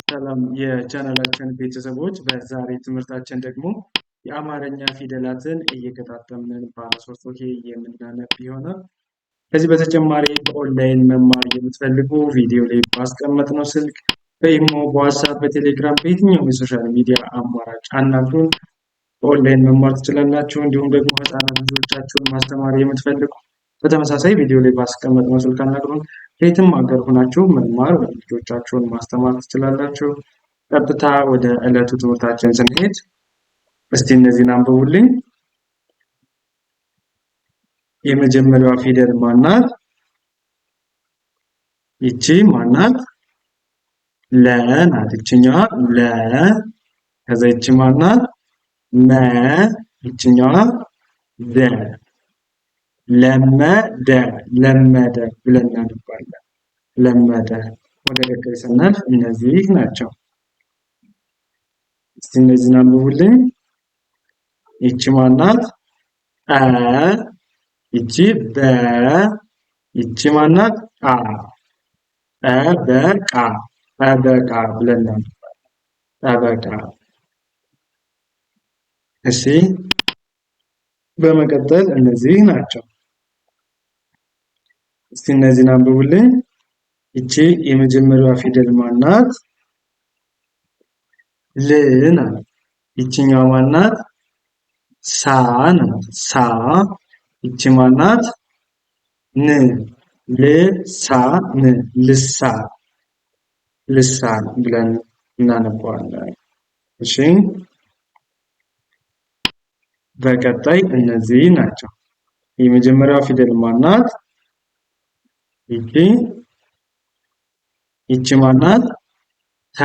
ሰላም የቻናላችን ቤተሰቦች፣ በዛሬ ትምህርታችን ደግሞ የአማርኛ ፊደላትን እየገጣጠምን በአሶስቶኬ የምናነብ ይሆናል። ከዚህ በተጨማሪ በኦንላይን መማር የምትፈልጉ ቪዲዮ ላይ ባስቀመጥነው ስልክ በኢሞ፣ በዋትስአፕ፣ በቴሌግራም በየትኛውም የሶሻል ሚዲያ አማራጭ አናግሩን። በኦንላይን መማር ትችላላችሁ። እንዲሁም ደግሞ ህፃናት ልጆቻችሁን ማስተማር የምትፈልጉ በተመሳሳይ ቪዲዮ ላይ ባስቀመጥነው ስልክ አናግሩን። ከየትም ሀገር ሆናችሁ መማር ወይም ልጆቻችሁን ማስተማር ትችላላችሁ። ቀጥታ ወደ ዕለቱ ትምህርታችን ስንሄድ እስቲ እነዚህን አንብቡልኝ። የመጀመሪያዋ ፊደል ማናት? ይቺ ማናት? ለ ናት። ይችኛዋ ለ። ከዛ ይቺ ማናት? መ። ይችኛዋ ደ። ለመደ፣ ለመደ ብለን እናነባለን። ለመደ። ወደ ቀጣይ ስናልፍ እነዚህ ናቸው። እስቲ እነዚህን አንብቡልኝ። ይቺ ማናት? አ። ይቺ በ። ይቺ ማናት? አ። ጠበቃ፣ ጠበቃ ብለን እናነባለን። ጠበቃ። እሺ፣ በመቀጠል እነዚህ ናቸው። እስቲ እነዚህን አንብቡልኝ። ይቺ የመጀመሪያዋ ፊደል ማናት? ል ናት። ይቺኛዋ ማናት? ሳ ናት። ሳ። ይቺ ማናት? ን። ልሳን፣ ልሳን፣ ልሳን ብለን እናነባዋለን። እሺ፣ በቀጣይ እነዚህ ናቸው። የመጀመሪያዋ ፊደል ማናት? ይቺ ማናት? ተ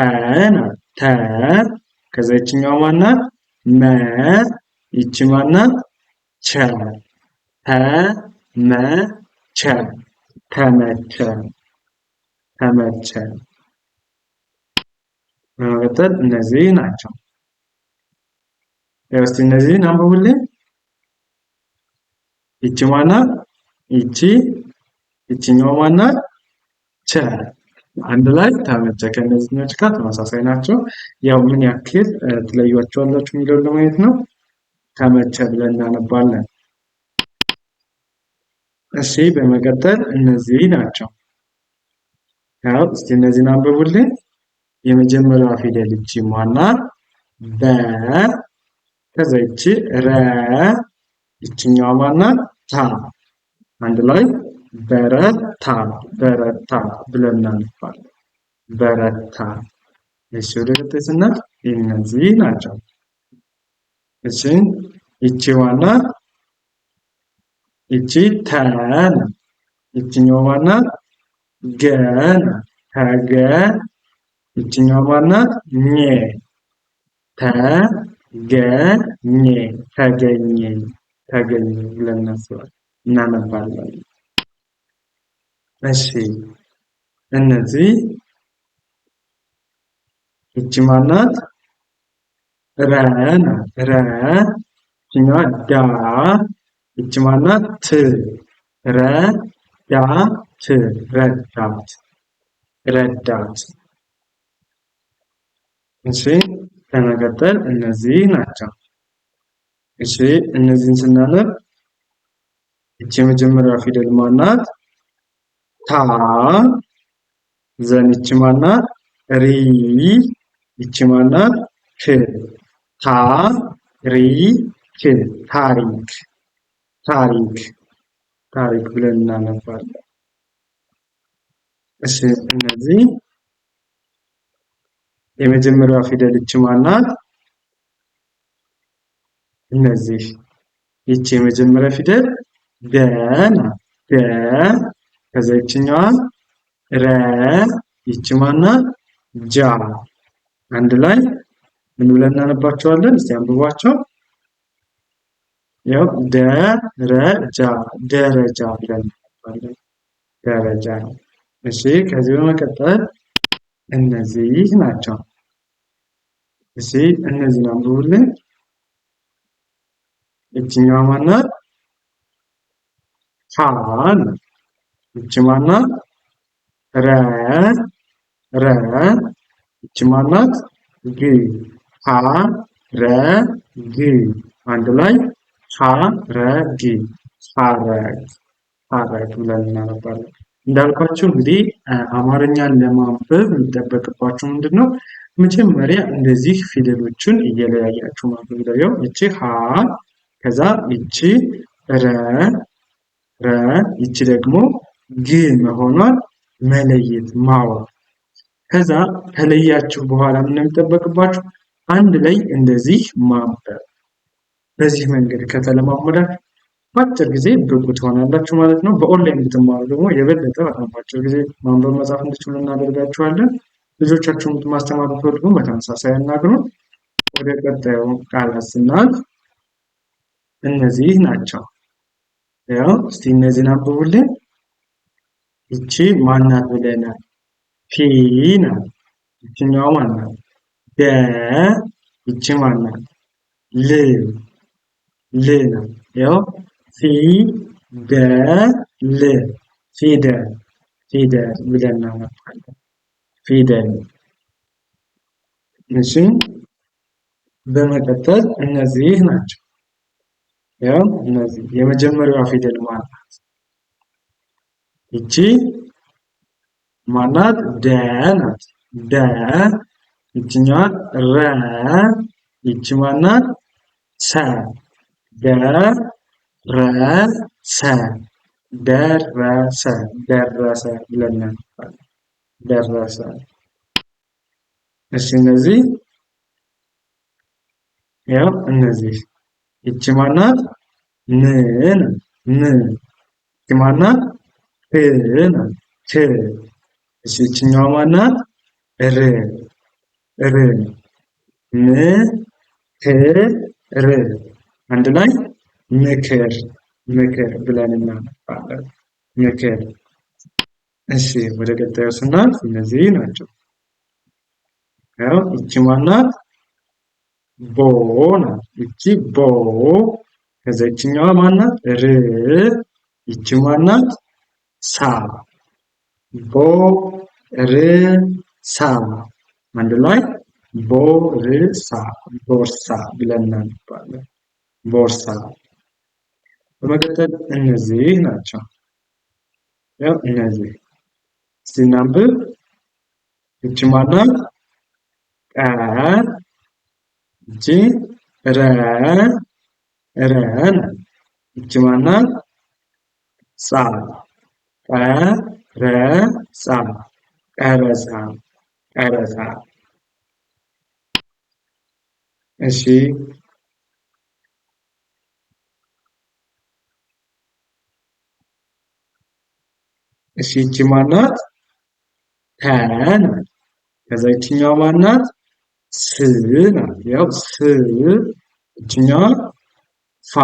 ናት። ተ። ከዛ ይችኛዋ ማናት? መ። ይቺ ማናት? ቸ። ተ መ ቸ፣ ተመቸ፣ ተመቸ። በመቀጠል እነዚህ ናቸው። እስቲ እነዚህን አንብቡልኝ። ይቺ ማናት? ይቺ። ይቺኛዋ ማናት? ቸ። አንድ ላይ ተመቸ። ከእነዚህኞች ጋር ተመሳሳይ ናቸው። ያው ምን ያክል ትለዩዋቸዋላችሁ የሚለውን ለማየት ነው። ተመቸ ብለን እናነባለን። እሺ፣ በመቀጠል እነዚህ ናቸው። ያው እስቲ እነዚህን አንብቡልኝ። የመጀመሪያዋ ፊደል ይቺ ማናት? በ። ከዛ ይቺ ረ። ይችኛዋ ማናት? ታ። አንድ ላይ በረታ፣ በረታ ብለን እናነባለን። በረታ። እሺ፣ ወደ ቀጣይ ስናልፍ እነዚህ ናቸው። እሺ፣ ይቺ ማናት? ይቺ ተ ናት። ይችኛዋ ማናት? ገ ናት። ተገ። ይችኛዋ ማናት? ኘ። ተገኘ፣ ተገኘ፣ ተገኘ ብለን እናነባለን። እሺ፣ እነዚህ ይቺ ማናት? ረ ናት። ረ። ይችኛዋ ዳ። ይቺ ማናት? ት። ረ ዳ ት፣ ረዳት፣ ረዳት። እሺ፣ በመቀጠል እነዚህ ናቸው። እሺ፣ እነዚህን ስናነብ ይቺ የመጀመሪያዋ ፊደል ማናት? ታ። ዘን ይቺ ማናት? ሪ። ይቺ ማናት? ክ። ታ ሪ ክ፣ ታሪክ፣ ታሪክ፣ ታሪክ ብለን እናነባለን። እሺ፣ እነዚህ የመጀመሪያዋ ፊደል ይቺ ማናት? እነዚህ ይቺ የመጀመሪያ ፊደል ደ ናት። ደ። ከዛ ይችኛዋ ረ። ይቺ ማናት? ጃ። አንድ ላይ ምን ብለን እናነባቸዋለን? እስቲ አንብቧቸው። ያው ደረጃ፣ ደረጃ ብለን እናነባለን። ደረጃ። እሺ፣ ከዚህ በመቀጠል እነዚህ ናቸው። እሺ፣ እነዚህን አንብቡልኝ። ይችኛዋ ማናት? ሀ ናት። ይቺ ማናት? ረ። ረ። ይቺ ማናት? ግ ሀ ረ ግ አንድ ላይ ሀረግ ሀረግ ሀረግ ብለን እናነባለን። እንዳልኳችሁ እንግዲህ አማርኛን ለማንበብ የሚጠበቅባችሁ ምንድን ነው? መጀመሪያ እንደዚህ ፊደሎችን እየለያያችሁ ማንበብ ነው። ይቺ ሀ ከዛ ይቺ ረ ረ ይቺ ደግሞ ግ መሆኗን መለየት ማወቅ። ከዛ ከለያችሁ በኋላ ምን የሚጠበቅባችሁ? አንድ ላይ እንደዚህ ማንበብ። በዚህ መንገድ ከተለማመዳችሁ በአጭር ጊዜ ብቁ ትሆናላችሁ ማለት ነው። በኦንላይን ብትማሩ ደግሞ የበለጠ በጣም በአጭር ጊዜ ማንበብ መጻፍ እንድችሉ እናደርጋችኋለን። ልጆቻችሁን ማስተማር ብትወዱ በተመሳሳይ ያናግሩን። ወደ ቀጣዩ ቃላት ስናልፍ እነዚህ ናቸው። ያው እስቲ እነዚህን አንብቡልን። ይቺ ማናት ብለናል? ፊ ናት። ይችኛዋ ማናት? ደ ይቺ ማናት? ል ል ናት። ያው ፊ ደ ል ፊደል ፊደል ብለን እናነባለን። ፊደል። እሺ በመቀጠል እነዚህ ናቸው። ያው እነዚህ የመጀመሪያዋ ፊደል ማናት? ይቺ ማናት? ደ ናት። ደ ይችኛዋ ረ ይቺ ማናት? ሰ ደረሰ ደረሰ ደረሰ ብለን እናነባለን። ደረሰ። እሺ እነዚህ ያው እነዚህ ይቺ ማናት? ን ን ይቺ ማናት? ት ናት። ት እሺ ይቺኛዋ ማናት? ር ር ም ክ ር አንድ ላይ ምክር ምክር ብለን እናነባለን። ምክር። እሺ ወደ ቀጣዩ ስናልፍ እነዚህ ናቸው። ያው ይቺ ማናት? ቦ ናት። ይቺ ቦ ከዛ ይችኛዋ ማናት? ር ይቺ ማናት? ሳ ቦ ር ሳ አንድ ላይ ቦርሳ ቦርሳ ብለን እናነባለን። ቦርሳ። በመቀጠል እነዚህ ናቸው። ያው እነዚህ እስቲ እናንብብ። ይቺ ማናት? ቀ ይቺ ረ ረ ናት። ይቺ ማናት? ጻ ቀ ረ ጻ ቀረጻ ቀረጻ። እሺ እሺ ይቺ ማናት? ተ ናት። ከዛ ይችኛዋ ማናት? ስ ናት። ያው ስ ይችኛዋ ፋ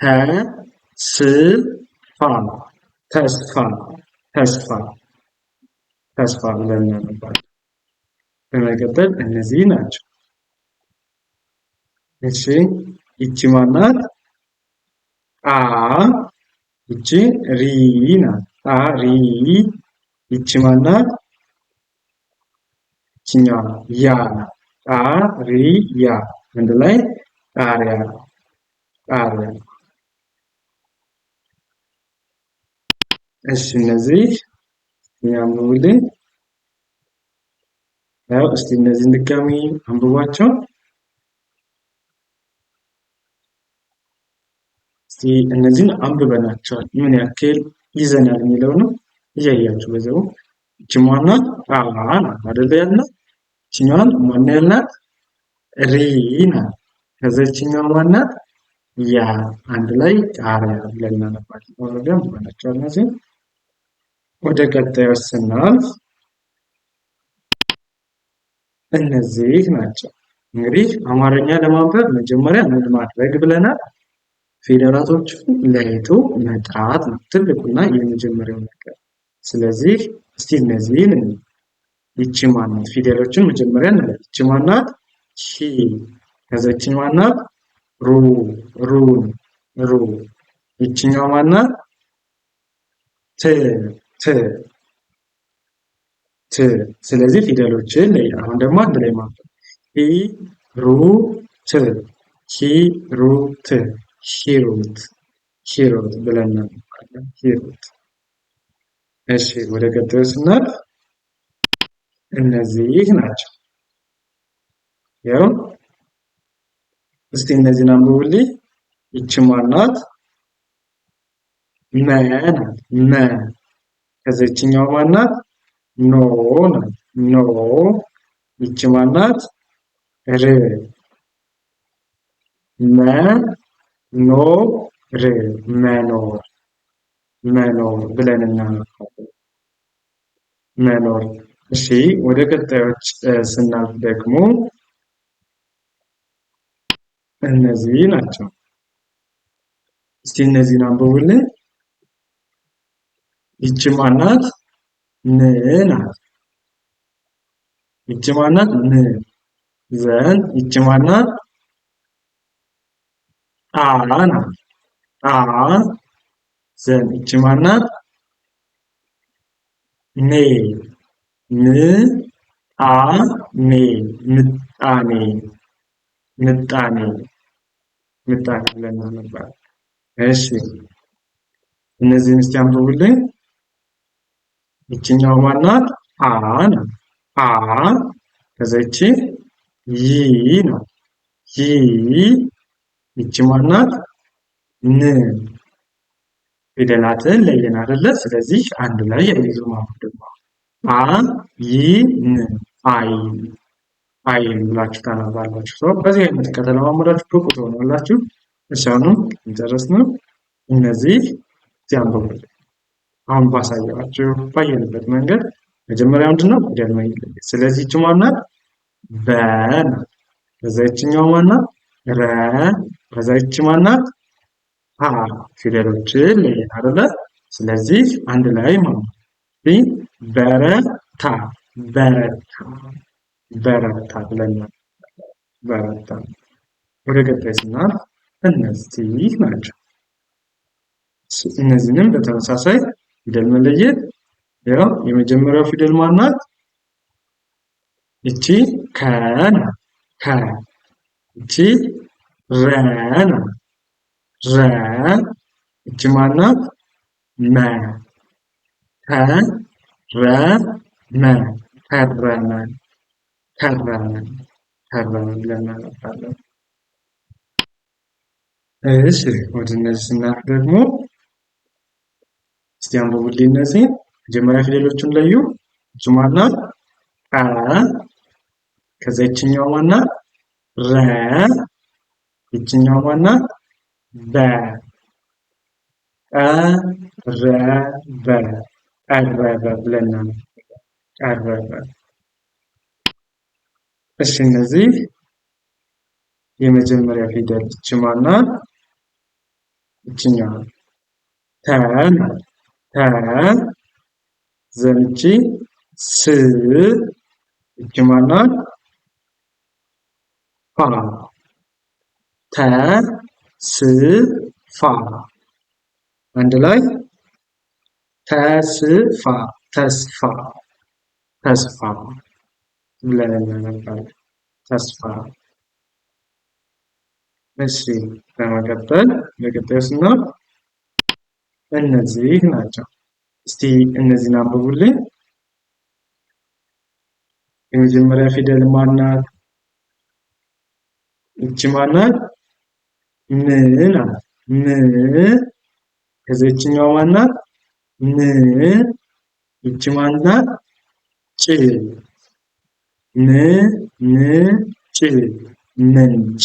ተ ስ ፋ ተስፋ ተስፋ ተስፋ ብለን እናነባለን። በመቀጠል እነዚህ ናቸው። እሺ ይቺ ማናት? አ ይቺ ሪ ናት። አ ሪ ይቺ ማናት? ይችኛዋ ያ ናት። አ ሪ ያ አንድ ላይ ጣሪያ ጣሪያ። እሺ እነዚህ ያንብቡልኝ። ያው እስቲ እነዚህን ድጋሚ አንብቧቸው። እስቲ እነዚህን አንብበናቸዋል ምን ያክል ይዘናል የሚለው ነው እያያችሁ በዛው። ይቺ ማናት? አ ናት አይደል ያልናት። ይችኛዋን ማን ያልናት? ሪ ናት። ከዛ ይችኛዋ ማናት? ያ አንድ ላይ ጣሪያ ብለን እናነባለን። ኦልሬዲ አንብበናቸዋል እነዚህ። ወደ ቀጣዩ ስናልፍ እነዚህ ናቸው። እንግዲህ አማርኛ ለማንበብ መጀመሪያ ምን ማድረግ ብለናል? ፊደላቶችን ለይቶ መጥራት ነው ትልቁና የመጀመሪያው ነገር። ስለዚህ እስቲ እነዚህን ይቺ ማናት? ፊደሎችን መጀመሪያ እንለይ። ይቺ ማናት? ሂ ከዛ ይቺ ማናት? ሩ ሩ ሩ ይቺኛው ማናት? ት ት ት ስለዚህ ፊደሎችን ለይ። አሁን ደግሞ አንድ ላይ ማለት ሂሩት ሂሩት ሂሩት ሂሩት ብለን እናነባለን። ሂሩት። እሺ ወደ ቀጣዩ ስናልፍ እነዚህ ናቸው። ያው እስቲ እነዚህን አንብቡልኝ። ይቺ ማናት? መ ናት። መ። ከዛ ይችኛው ማናት? ኖ ናት። ኖ። ይቺ ማናት? ር። መ ኖ ር መኖር መኖር ብለን እናነባለን። መኖር። እሺ ወደ ቀጣዮች ስናልፍ ደግሞ እነዚህ ናቸው። እስቲ እነዚህን አንብቡልኝ። ይቺ ማናት? ን ናት። ይቺ ማናት? ን። ዘን ይቺ ማናት? አ ናት። አ። ዘን ይቺ ማናት? ኔ። ን አ ኔ ምጣኔ ምጣኔ ምጣኔ ብለን እናነባለን። እሺ እነዚህን እስቲ አንብቡልኝ። ይችኛው ማናት? አ ናት። አ። ከዛ ይቺ ይ ናት። ይ። ይቺ ማናት? ን። ፊደላትን ለየን አይደለ? ስለዚህ አንድ ላይ ያይዙ ማለት ደግሞ አ ይ ን አይን አይን ብላችሁ ታነባላችሁ። ሰው በዚህ አይነት ከተለማመዳችሁ ብቁ ትሆናላችሁ። እሺ አሁንም ጨረስን። እነዚህ ሲያንበቡ አሁን ባሳያችሁ ባየንበት መንገድ መጀመሪያ ምንድነው ፊደል መለየት። ስለዚህ ይቺ ማናት? በ ናት። ከዛ ይችኛው ማናት? ረ። ከዛ ይቺ ማናት? ሀ። ፊደሎችን ለየን አይደለ? ስለዚህ አንድ ላይ ማለት በረታ በረታ በረታ ብለናል። በረታ። ወደ ቀጣይ ስናልፍ እነዚህ ናቸው። እነዚህንም በተመሳሳይ ፊደል መለየት። ያው የመጀመሪያው ፊደል ማናት? እቺ ከ ናት። ከ። እቺ ረ ናት። ረ። እቺ ማናት? መ። ከ ረ መ ከረመ ከረመ ከረመ ብለን እናነባለን። እሺ ወደ እነዚህ ስናልፍ ደግሞ እስቲ አንብቡልኝ። እነዚህ መጀመሪያ ፊደሎቹን ለዩ። ይቺ ማናት? አ። ከዛ ይችኛው ማናት? ረ። ይችኛው ማናት? በ። ቀረበ ቀረበ ብለን ቀረበ። እሺ እነዚህ የመጀመሪያ ፊደል ይቺ ማናት? ይችኛው ተ ናት። ተ። ዘንቺ ስ። ይቺ ማናት? ፋ። ተ ስ ፋ አንድ ላይ ተስፋ ተስፋ ተስፋ ብለን እናነባለን። ተስፋ። እሺ በመቀጠል በቀጣዩ ስናልፍ እነዚህ ናቸው። እስቲ እነዚህን አንብቡልኝ። የመጀመሪያ ፊደል ማናት? ይቺ ማናት? ን ናት። ን። ከዛ ይችኛው ማናት? ን። ይቺ ማናት? ጭ። ን ን ጭ ምንጭ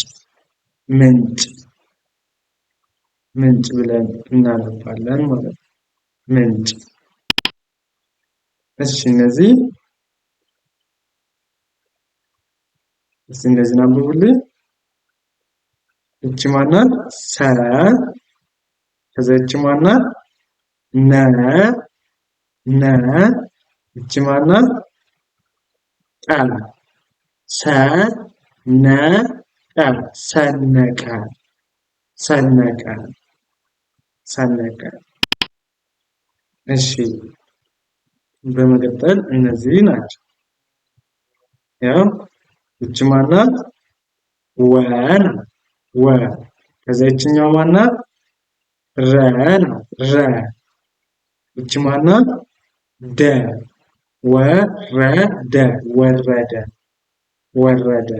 ምንጭ ምንጭ ብለን እናነባለን ማለት ነው። ምንጭ። እሺ እነዚህን አንብቡልኝ። ይቺ ማናት? ሰ። ከዛ ይቺ ማናት? ነ። ነ። ይቺ ማናት? ቀ። ሰ ነ ቀ ሰነቀ ሰነቀ ሰነቀ። እሺ በመቀጠል እነዚህ ናቸው። ያው ይቺ ማናት? ወ ናት። ወ ከዛ ይችኛው ማናት? ረ ናት። ረ ይቺ ማናት? ደ ወረደ ወረደ ወረደ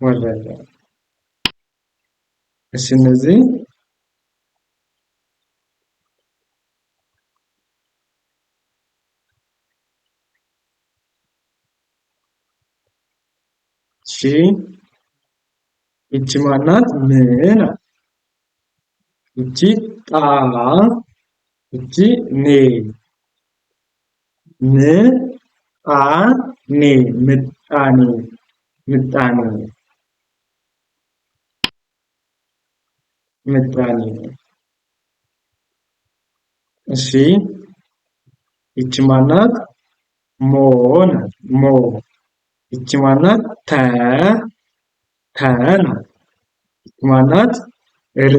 ወረደ። እሺ እነዚህ እሺ ይቺ ማናት? ም ናት። ይቺ ጣ ይቺ ኔ ም ጣ ኔ ምጣኔ ምጣኔ ምጣኔ። እሺ ይቺ ማናት? ሞ ናት። ሞ ይቺ ማናት? ተ ተ ናት። ይቺ ማናት? ር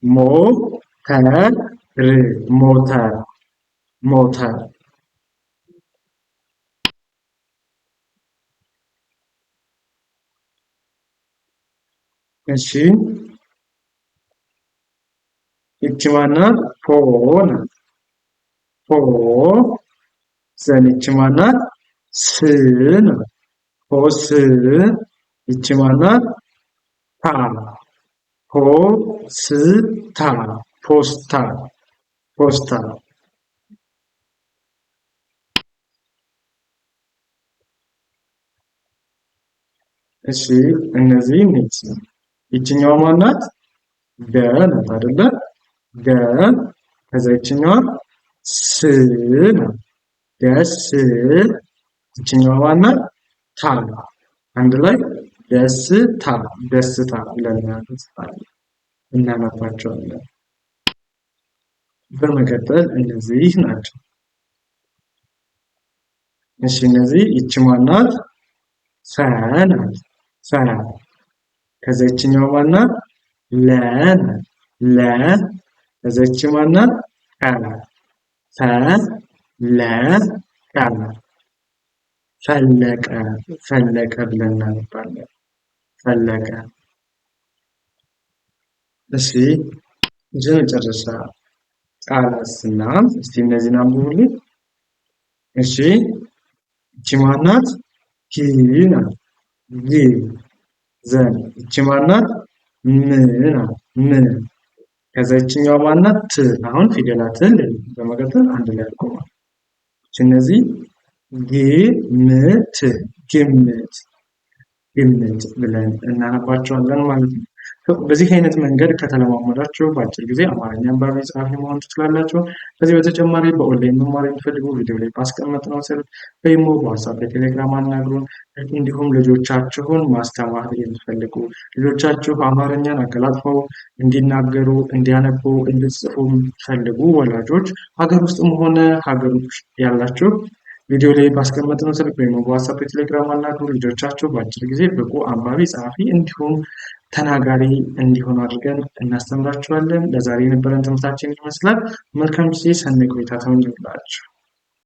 ሞ ተ ር ሞተር ሞተር። እሺ ይቺ ማናት? ፖ ናት። ፖ ዘን ይቺ ማናት? ስ ናት። ፖ ስ ይቺ ማናት? ታ ፖ ስ ታ ፖስታ ፖስታ። እሺ እነዚህ ነች። ይችኛዋ ማናት? ደ ናት አይደለ? ደ ከዛ ይችኛዋ ስ ናት። ደስ ይችኛዋ ማናት? ታ አንድ ላይ ደስታ ደስታ ብለን እናነባቸዋለን። በመቀጠል እነዚህ ናቸው። እሺ እነዚህ ይቺ ማናት? ሰ ናት። ሰ ከዛ ይችኛው ማናት? ለ ናት። ለ ከዛ ይቺ ማናት? ቀ ፈ ለ ቀ ፈለቀ ፈለቀ ብለን እናነባለን። ፈለቀ። እሺ የመጨረሻ ቃላት ስናይ እስቲ እነዚህን አንብቡልኝ። እሺ ይቺ ማናት? ጊ ናት። ጊ ዘን ይቺ ማናት? ም ናት። ም ከዛ ይችኛዋ ማናት? ት አሁን ፊደላትን በመቀጠል አንድ ላይ አድርገዋል። እነዚህ ግምት ግምት ግምት ብለን እናነባቸዋለን ማለት ነው። በዚህ አይነት መንገድ ከተለማመዳችሁ በአጭር ጊዜ አማርኛ አንባቢ ጸሐፊ መሆን ትችላላችሁ። ከዚህ በተጨማሪ በኦንላይን መማር የሚፈልጉ ቪዲዮ ላይ ባስቀመጥነው ስልክ በኢሞ፣ በዋትስአፕ፣ በቴሌግራም አናግሩን። እንዲሁም ልጆቻችሁን ማስተማር የሚፈልጉ ልጆቻችሁ አማርኛን አቀላጥፈው እንዲናገሩ፣ እንዲያነቡ፣ እንዲጽፉ የሚፈልጉ ወላጆች ሀገር ውስጥም ሆነ ሀገር ውጭ ያላችሁ ቪዲዮ ላይ ባስቀመጥነው ስልክ ወይም በዋትስአፕ ቴሌግራም አናግሩ። ልጆቻችሁ በአጭር ጊዜ ብቁ አንባቢ ጸሐፊ እንዲሁም ተናጋሪ እንዲሆኑ አድርገን እናስተምራችኋለን። ለዛሬ የነበረን ትምህርታችን ይመስላል። መልካም ጊዜ፣ ሰናይ ቆይታ ተመኘሁላችሁ።